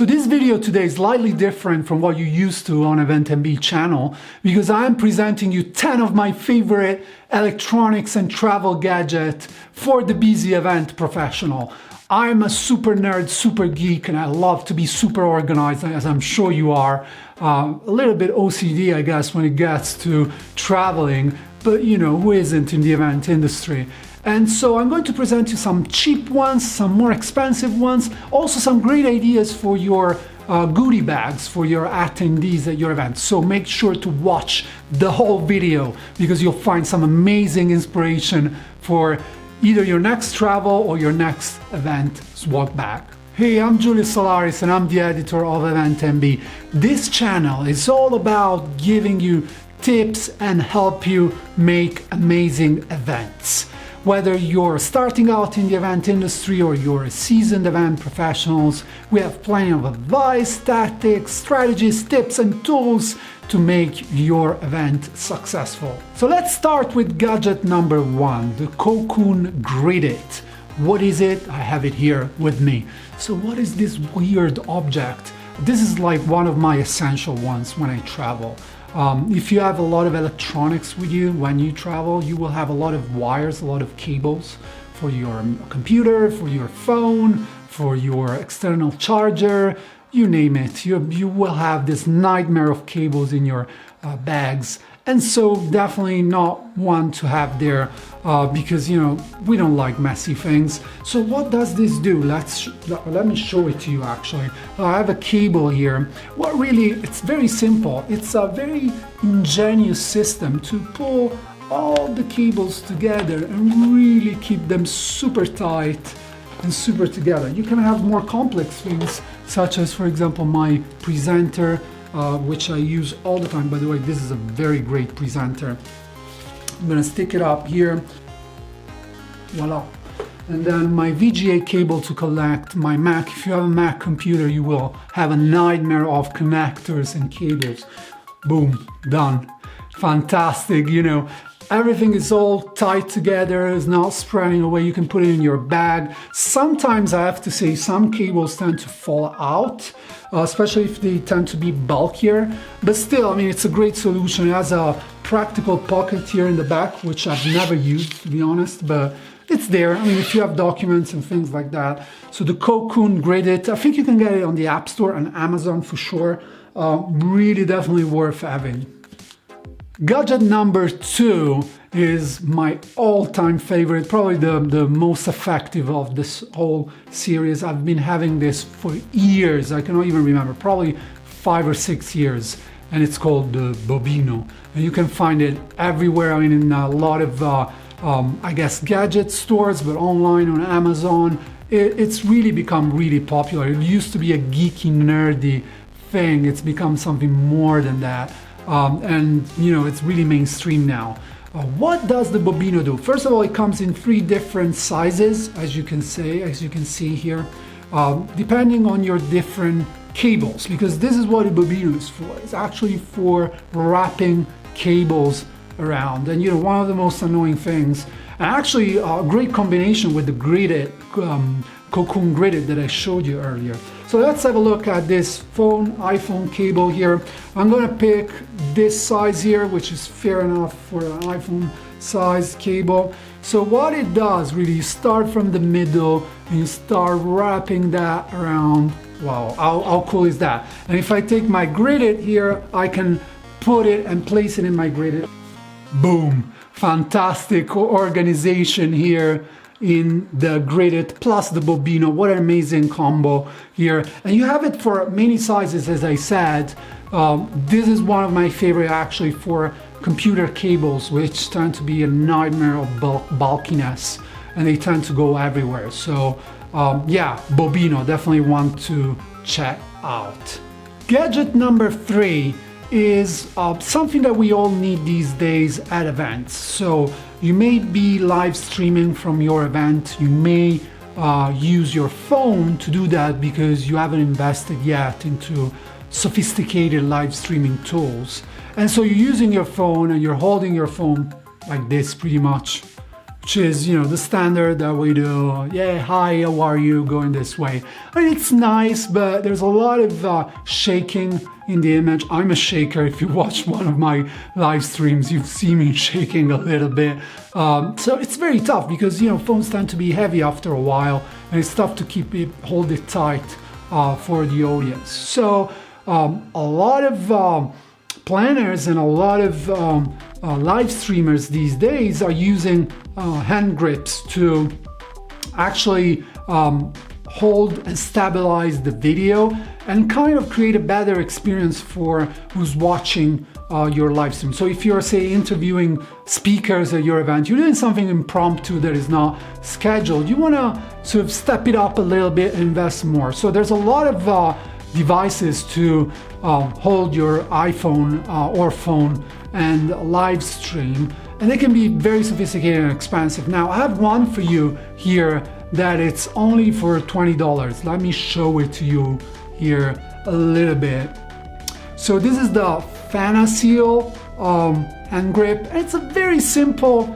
So this video today is slightly different from what you're used to on EventMB channel because I'm presenting you 10 of my favorite electronics and travel gadgets for the busy event professional. I'm a super nerd, super geek, and I love to be super organized, as I'm sure you are. A little bit OCD, I guess, when it gets to traveling, but you know, who isn't in the event industry? And so I'm going to present you some cheap ones, some more expensive ones, also some great ideas for your goodie bags for your attendees at your event. So make sure to watch the whole video because you'll find some amazing inspiration for either your next travel or your next event swag bag. Hey, I'm Julius Solaris and I'm the editor of EventMB. This channel is all about giving you tips and help you make amazing events. Whether you're starting out in the event industry or you're a seasoned event professionals, we have plenty of advice, tactics, strategies, tips, and tools to make your event successful. So let's start with gadget number 1, the Cocoon Grid. What is it? I have it here with me. So what is this weird object? This is like one of my essential ones when I travel. If you have a lot of electronics with you when you travel, you will have a lot of wires, a lot of cables for your computer, for your phone, for your external charger, you name it. You will have this nightmare of cables in your bags. And so definitely not one to have there because, you know, we don't like messy things. So what does this do? Let me show it to you actually. I have a cable here. Well, really, it's very simple. It's a very ingenious system to pull all the cables together and really keep them super tight and super together. You can have more complex things such as, for example, my presenter, which I use all the time. By the way, this is a very great presenter. I'm gonna stick it up here, voila. And then my VGA cable to connect my Mac. If you have a Mac computer, you will have a nightmare of connectors and cables. Boom, done. Fantastic, you know. Everything is all tied together, it's not spreading away. You can put it in your bag. Sometimes I have to say some cables tend to fall out, especially if they tend to be bulkier. But still, I mean, it's a great solution. It has a practical pocket here in the back, which I've never used, to be honest, but it's there. I mean, if you have documents and things like that. So the Cocoon Grid, I think you can get it on the App Store and Amazon for sure. Really definitely worth having. Gadget number 2 is my all-time favorite, probably the most effective of this whole series. I've been having this for years. I cannot even remember, probably 5 or 6 years. And it's called the Bobino. And you can find it everywhere. I mean, in a lot of, I guess, gadget stores, but online on Amazon. It's really become really popular. It used to be a geeky, nerdy thing. It's become something more than that. And you know, it's really mainstream now. What does the Bobino do? First of all, it comes in 3 different sizes, as you can see here, depending on your different cables, because this is what a Bobino is for. It's actually for wrapping cables around. And you know, one of the most annoying things, and actually a great combination with the gridded Cocoon Grid that I showed you earlier. So let's have a look at this iPhone cable here. I'm gonna pick this size here, which is fair enough for an iPhone size cable. So what it does really, you start from the middle and you start wrapping that around. Wow, how cool is that? And if I take my gridded here, I can put it and place it in my gridded. Boom, fantastic organization here in the gridded plus the Bobino. What an amazing combo here. And you have it for many sizes, as I said. This is one of my favorite actually for computer cables, which tend to be a nightmare of bulkiness and they tend to go everywhere. So yeah, Bobino, definitely one to check out. Gadget number 3 is something that we all need these days at events. So you may be live streaming from your event. You may use your phone to do that because you haven't invested yet into sophisticated live streaming tools. And so you're using your phone and you're holding your phone like this pretty much. which is, the standard that we do. Yeah, hi, how are you? Going this way. I mean, it's nice, but there's a lot of shaking in the image. I'm a shaker. If you watch one of my live streams, you've seen me shaking a little bit. So it's very tough because, phones tend to be heavy after a while, and it's tough to hold it tight for the audience. So a lot of planners and a lot of live streamers these days are using hand grips to actually hold and stabilize the video and kind of create a better experience for who's watching your live stream. So if you're, say, interviewing speakers at your event, you're doing something impromptu that is not scheduled, you want to sort of step it up a little bit and invest more. So there's a lot of devices to hold your iPhone or phone and live stream, and they can be very sophisticated and expensive. Now I have one for you here that it's only for $20. Let me show it to you here a little bit. So this is the Fanaseal hand grip. It's a very simple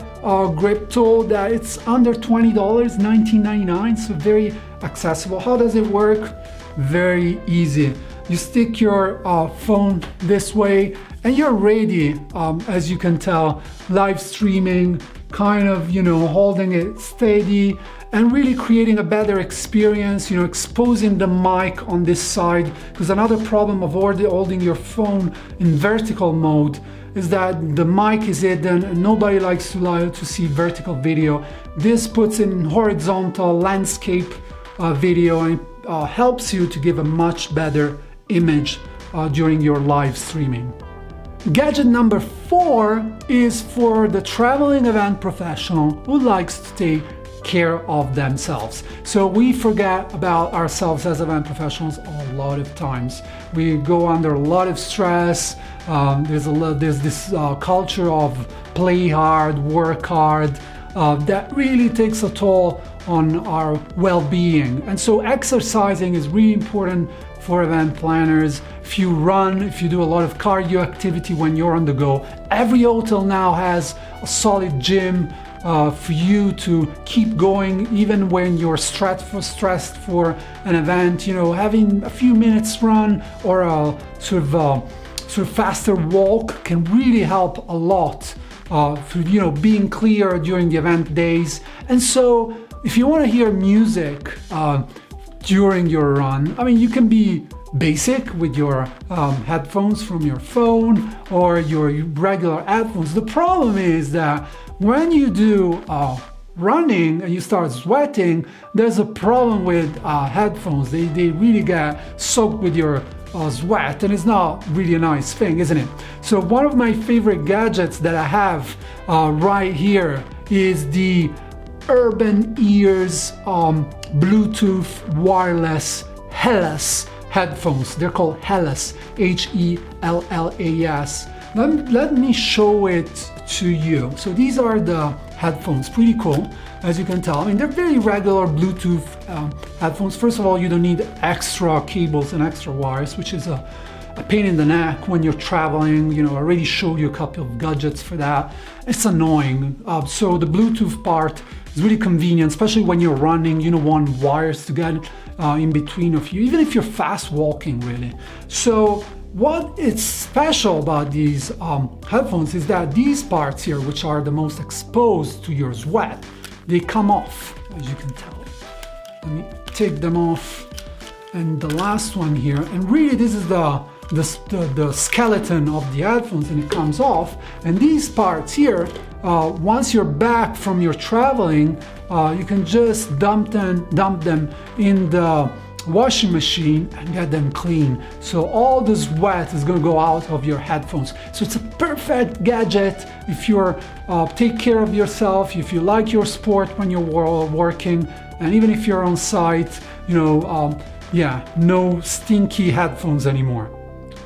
grip tool that it's under $20, $19.99, so very accessible. How does it work? Very easy. You stick your phone this way and you're ready, as you can tell, live streaming, kind of, holding it steady and really creating a better experience, exposing the mic on this side, because another problem of holding your phone in vertical mode is that the mic is hidden and nobody likes to see vertical video. This puts in horizontal landscape video and helps you to give a much better image during your live streaming. Gadget number 4 is for the traveling event professional who likes to take care of themselves. So we forget about ourselves as event professionals a lot of times. We go under a lot of stress. There's this culture of play hard, work hard, that really takes a toll on our well-being. And so exercising is really important for event planners. If you run, if you do a lot of cardio activity when you're on the go, every hotel now has a solid gym for you to keep going even when you're stressed for an event. Having a few minutes run or a sort of faster walk can really help a lot for being clear during the event days. And so if you want to hear music during your run, you can be basic with your headphones from your phone or your regular headphones. The problem is that when you do running and you start sweating, there's a problem with headphones. They really get soaked with your sweat, and it's not really a nice thing, isn't it? So one of my favorite gadgets that I have right here is the Urban Ears Bluetooth wireless Hellas headphones. They're called Hellas, Hellas. Let me show it to you. So these are the headphones, pretty cool, as you can tell. They're very regular Bluetooth headphones. First of all, you don't need extra cables and extra wires, which is a pain in the neck when you're traveling. I already showed you a couple of gadgets for that. It's annoying. So the Bluetooth part is really convenient, especially when you're running. You don't want wires to get in between of you, even if you're fast walking, really. So what is special about these headphones is that these parts here, which are the most exposed to your sweat, they come off, as you can tell. Let me take them off. And the last one here, and really this is the skeleton of the headphones, and it comes off. And these parts here, once you're back from your traveling, you can just dump them in the washing machine and get them clean. So all the sweat is going to go out of your headphones. So it's a perfect gadget if you're take care of yourself, if you like your sport when you're working, and even if you're on site, no stinky headphones anymore.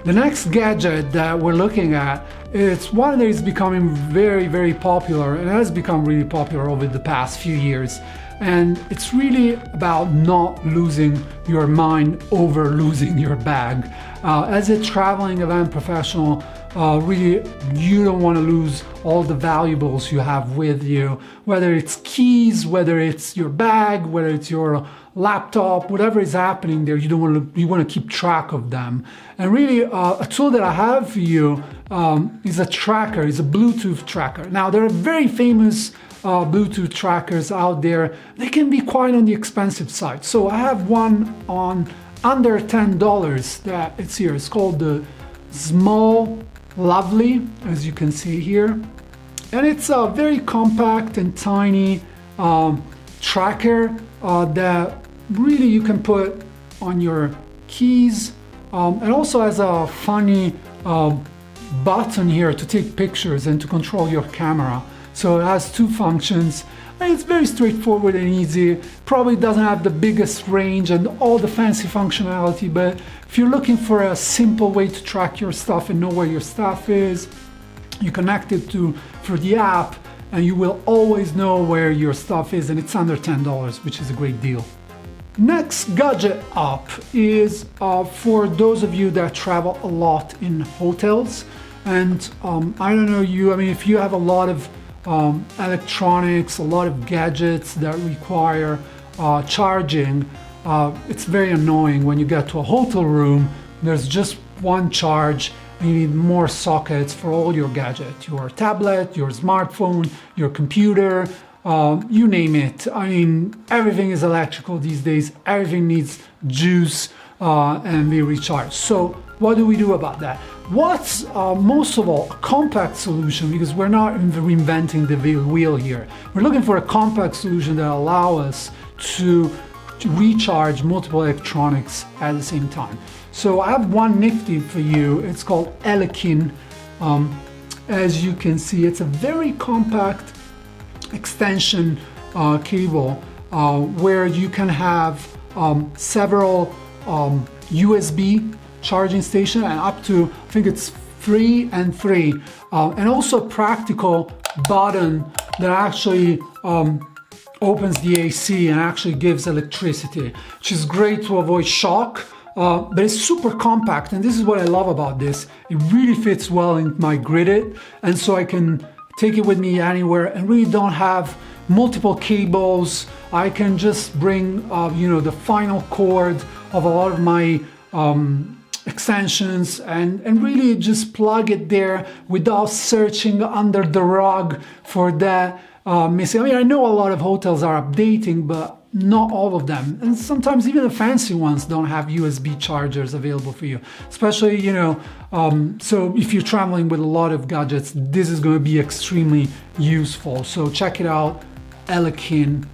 The next gadget that we're looking at, it's one that is becoming very, very popular and has become really popular over the past few years. And it's really about not losing your mind over losing your bag. As a traveling event professional, really, you don't want to lose all the valuables you have with you, whether it's keys, whether it's your bag, whether it's your laptop, whatever is happening there, you want to keep track of them. And really, a tool that I have for you is a tracker, is a Bluetooth tracker. Now, there are very famous Bluetooth trackers out there. They can be quite on the expensive side. So I have one on under $10 that it's here. It's called the Small Lovely, as you can see here. And it's a very compact and tiny tracker that really you can put on your keys, and also has a funny button here to take pictures and to control your camera. So it has two functions. And it's very straightforward and easy. Probably doesn't have the biggest range and all the fancy functionality, but if you're looking for a simple way to track your stuff and know where your stuff is, you connect it through the app and you will always know where your stuff is, and it's under $10, which is a great deal. Next gadget up is for those of you that travel a lot in hotels. And I don't know you, I mean, if you have a lot of electronics, a lot of gadgets that require charging, it's very annoying when you get to a hotel room, there's just one charge. You need more sockets for all your gadgets, your tablet, your smartphone, your computer, you name it. I mean, everything is electrical these days. Everything needs juice and be recharged. So what do we do about that? What's most of all a compact solution, because we're not reinventing the wheel here. We're looking for a compact solution that allows us to recharge multiple electronics at the same time. So I have one nifty for you. It's called Elikin. As you can see, it's a very compact extension cable where you can have several USB charging station and up to, I think it's 3 and 3, and also a practical button that actually opens the AC and actually gives electricity, which is great to avoid shock. But it's super compact, and this is what I love about this. It really fits well in my gridded, and so I can take it with me anywhere and really don't have multiple cables. I can just bring the final cord of a lot of my extensions and really just plug it there without searching under the rug for that missing. I mean, I know a lot of hotels are updating, but not all of them, and sometimes even the fancy ones don't have USB chargers available for you, especially so if you're traveling with a lot of gadgets, this is going to be extremely useful. So check it out, Elikin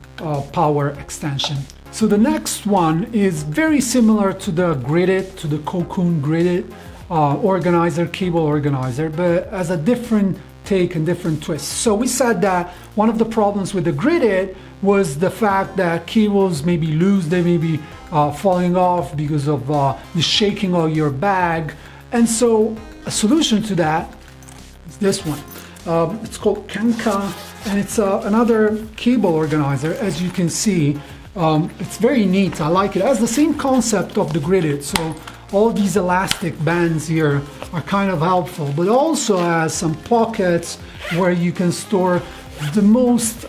power extension. So the next one is very similar to the gridded, to the Cocoon Grid organizer, cable organizer, but as a different take and different twist. So we said that one of the problems with the gridded was the fact that cables may be loose, they may be falling off because of the shaking of your bag. And so a solution to that is this one. It's called Kenka, and it's another cable organizer. As you can see, it's very neat. I like it. It has the same concept of the gridded. So all these elastic bands here are kind of helpful, but also has some pockets where you can store the most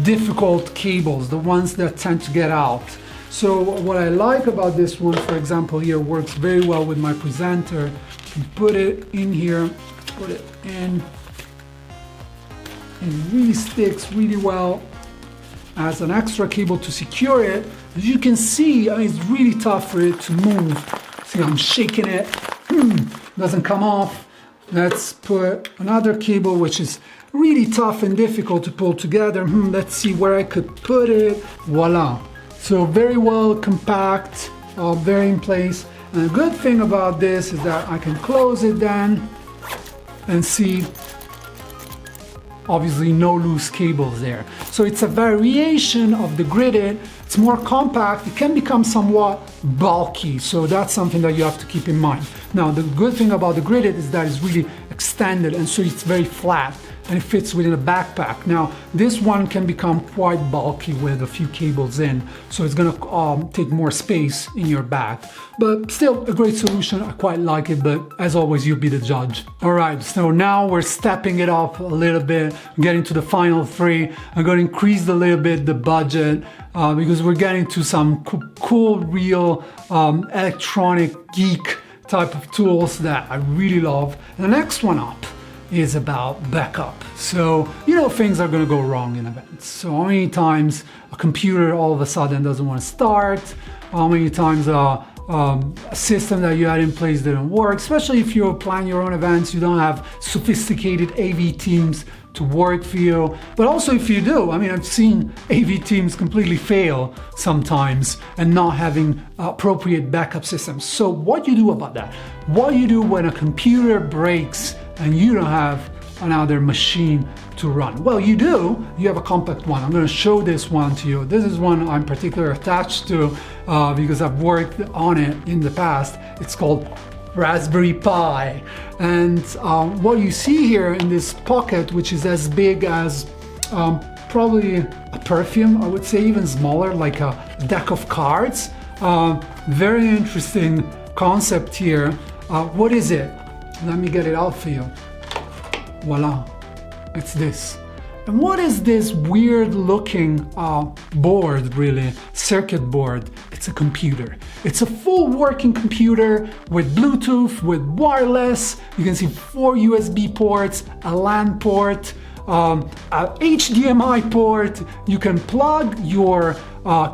difficult cables, the ones that tend to get out. So what I like about this one, for example, here works very well with my presenter. You can put it in here, put it in, and it really sticks really well as an extra cable to secure it. As you can see, I mean, it's really tough for it to move. See, I'm shaking it, doesn't come off. Let's put another cable, which is really tough and difficult to pull together. Let's see where I could put it. Voila. So very well compact, very in place. And the good thing about this is that I can close it then and see, obviously no loose cables there. So it's a variation of the gridded. It's more compact. It can become somewhat bulky. So that's something that you have to keep in mind. Now, the good thing about the gridded is that it's really extended, and so it's very flat. and it fits within a backpack. Now, this one can become quite bulky with a few cables in, so it's gonna take more space in your bag. But still a great solution, I quite like it, but as always, you'll be the judge. All right, so now we're stepping it up a little bit, getting to the final three. I'm gonna increase a little bit the budget because we're getting to some cool, real electronic geek type of tools that I really love. And the next one up is about backup. So, you know, things are gonna go wrong in events. So how many times a computer all of a sudden doesn't want to start? How many times a system that you had in place didn't work? Especially if you're planning your own events, you don't have sophisticated AV teams to work for you. But also if you do, I mean, I've seen AV teams completely fail sometimes and not having appropriate backup systems. So what you do about that? What you do when a computer breaks and you don't have another machine to run? Well, you have a compact one. I'm going to show this one to you. This is one I'm particularly attached to because I've worked on it in the past. It's called Raspberry Pi. And what you see here in this pocket, which is as big as probably a perfume, I would say, even smaller, like a deck of cards. Very interesting concept here. What is it? Let me get it out for you. Voila, it's this. And what is this weird looking board, really? Circuit board. It's a computer. It's a full working computer with Bluetooth, with wireless. You can see 4 USB ports, a LAN port, a HDMI port. You can plug your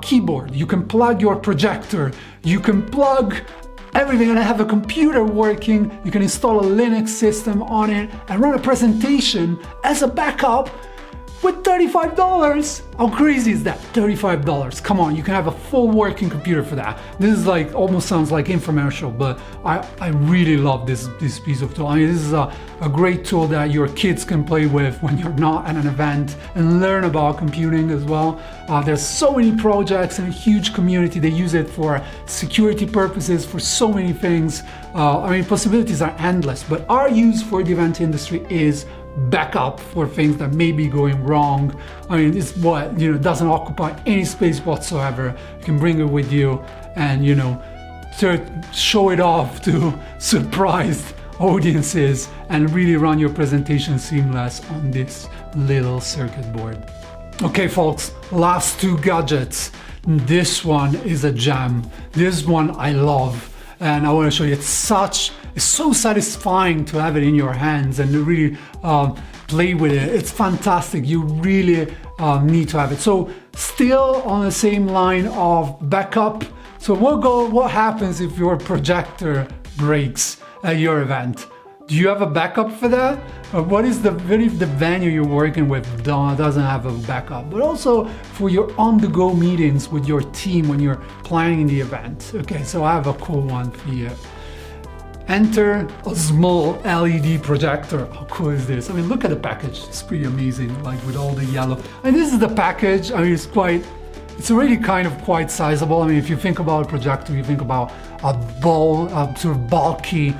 keyboard. You can plug your projector. You can plug everything, and have a computer working. You can install a Linux system on it and run a presentation as a backup with $35. How crazy is that? $35. Come on, you can have a full working computer for that. This is like, almost sounds like infomercial, but I really love this piece of tool. I mean, this is a great tool that your kids can play with when you're not at an event and learn about computing as well. There's so many projects and a huge community. They use it for security purposes, for so many things. I mean, possibilities are endless, but our use for the event industry is backup for things that may be going wrong. I mean, it's what, you know, doesn't occupy any space whatsoever. You can bring it with you and, you know, show it off to surprised audiences and really run your presentation seamless on this little circuit board. Okay, folks, last two gadgets. This one is a gem. This one I love. And I want to show you, it's so satisfying to have it in your hands and to really play with it. It's fantastic. You really need to have it. So still on the same line of backup. So what happens if your projector breaks at your event? Do you have a backup for that? Or what is the venue you're working with doesn't have a backup? But also for your on-the-go meetings with your team when you're planning the event. Okay, so I have a cool one for you. Enter a small LED projector. How cool is this? I mean, look at the package. It's pretty amazing, like with all the yellow. And this is the package. I mean, it's already kind of quite sizable. I mean, if you think about a projector, you think about a sort of bulky,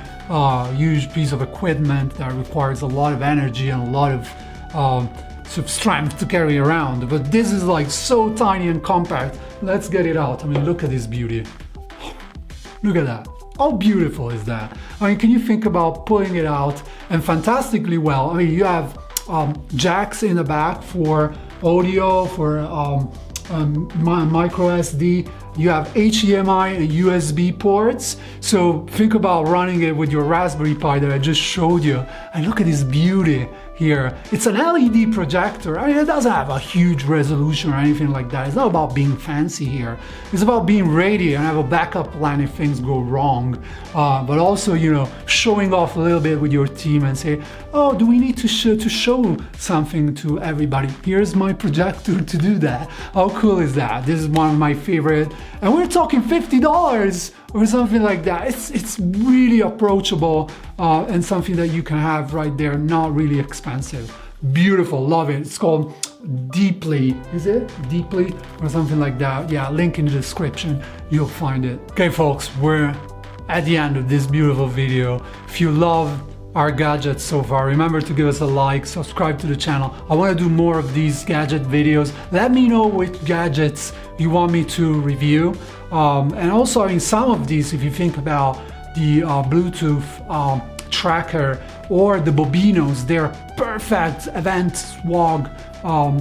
huge piece of equipment that requires a lot of energy and a lot of sort of strength to carry around. But this is like so tiny and compact. Let's get it out. I mean, look at this beauty. Look at that. How beautiful is that? I mean, can you think about pulling it out and fantastically well? I mean, you have jacks in the back for audio, for micro SD. You have HDMI and USB ports. So think about running it with your Raspberry Pi that I just showed you. And look at this beauty here. It's an LED projector. I mean, it doesn't have a huge resolution or anything like that. It's not about being fancy here. It's about being ready and have a backup plan if things go wrong. But also, you know, showing off a little bit with your team and say, oh, do we need to show something to everybody? Here's my projector to do that. How cool is that? This is one of my favorite. And we're talking $50 or something like that. It's really approachable and something that you can have right there, not really expensive. Beautiful, love it. It's called Deeply, is it? Deeply or something like that. Yeah, link in the description, you'll find it. Okay folks, we're at the end of this beautiful video. If you love our gadgets so far. Remember to give us a like, subscribe to the channel. I want to do more of these gadget videos. Let me know which gadgets you want me to review. And also, in some of these, if you think about the Bluetooth tracker or the Bobinos, they're perfect event swag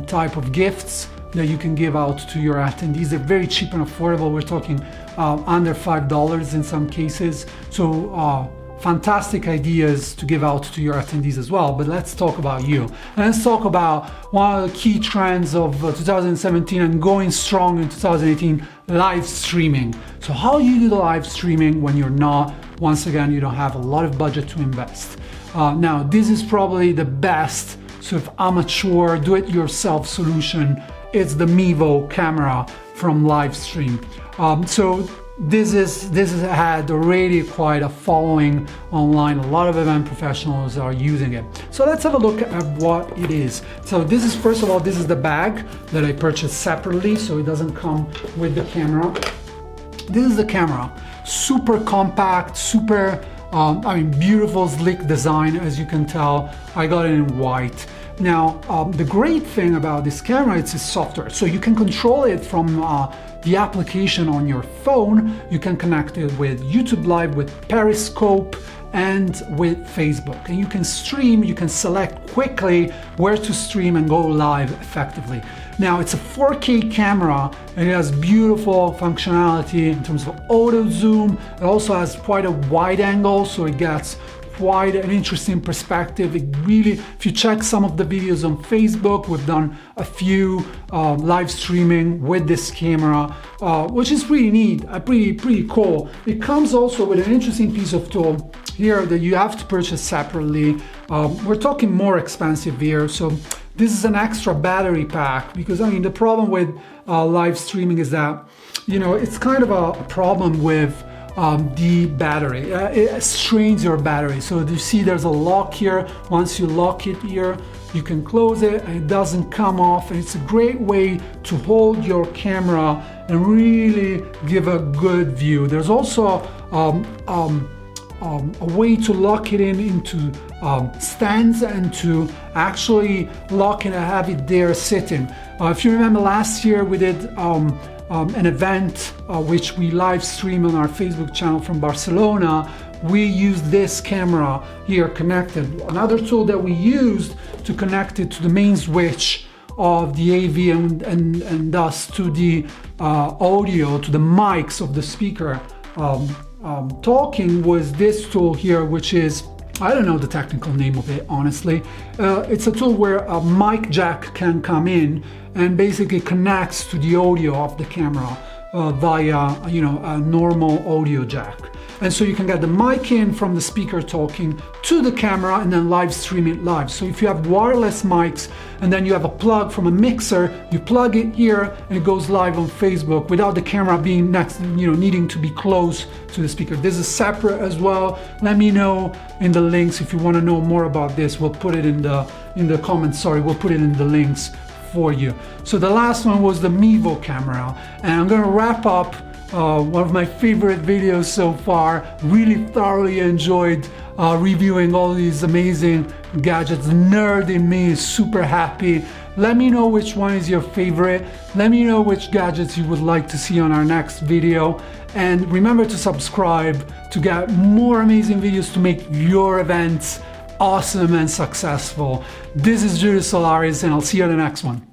type of gifts that you can give out to your attendees. They're very cheap and affordable. We're talking under $5 in some cases. So fantastic ideas to give out to your attendees as well. But let's talk about you. And let's talk about one of the key trends of 2017 and going strong in 2018, live streaming. So how do you do the live streaming when you're not, once again, you don't have a lot of budget to invest? Now, this is probably the best sort of amateur, do-it-yourself solution. It's the Mebow Camera from Livestream. So this has had already quite a following online. A lot of event professionals are using it. So let's have a look at what it is. So this is, first of all, this is the bag that I purchased separately, so it doesn't come with the camera. This is the camera, super compact, super, beautiful, slick design, as you can tell. I got it in white. Now, the great thing about this camera, it's a software. So you can control it from the application on your phone. You can connect it with YouTube Live, with Periscope, and with Facebook. And you can stream, you can select quickly where to stream and go live effectively. Now, it's a 4K camera, and it has beautiful functionality in terms of auto zoom. It also has quite a wide angle, so it gets quite an interesting perspective. It really, if you check some of the videos on Facebook, we've done a few live streaming with this camera, which is pretty neat, pretty cool. It comes also with an interesting piece of tool here that you have to purchase separately. We're talking more expensive here, so this is an extra battery pack, because the problem with live streaming is that, it's kind of a problem with the battery. It strains your battery. So you see there's a lock here. Once you lock it here, you can close it and it doesn't come off. And it's a great way to hold your camera and really give a good view. There's also a way to lock it into stands and to actually lock it and have it there sitting. If you remember last year, we did an event which we live stream on our Facebook channel from Barcelona. We used this camera here connected. Another tool that we used to connect it to the main switch of the AV and thus to the audio, to the mics of the speaker talking, was this tool here, which is, I don't know the technical name of it, honestly. It's a tool where a mic jack can come in and basically connects to the audio of the camera via, a normal audio jack. And so you can get the mic in from the speaker talking to the camera and then live stream it live. So if you have wireless mics and then you have a plug from a mixer, you plug it here and it goes live on Facebook without the camera being next, needing to be close to the speaker. This is separate as well. Let me know in the links if you want to know more about this. We'll put it in the comments. We'll put it in the links for you. So the last one was the Mebow Camera, and I'm going to wrap up one of my favorite videos so far. Really thoroughly enjoyed reviewing all these amazing gadgets. Nerd in me is super happy. Let me know which one is your favorite. Let me know which gadgets you would like to see on our next video. And remember to subscribe to get more amazing videos to make your events awesome and successful. This is Julius Solaris, and I'll see you on the next one.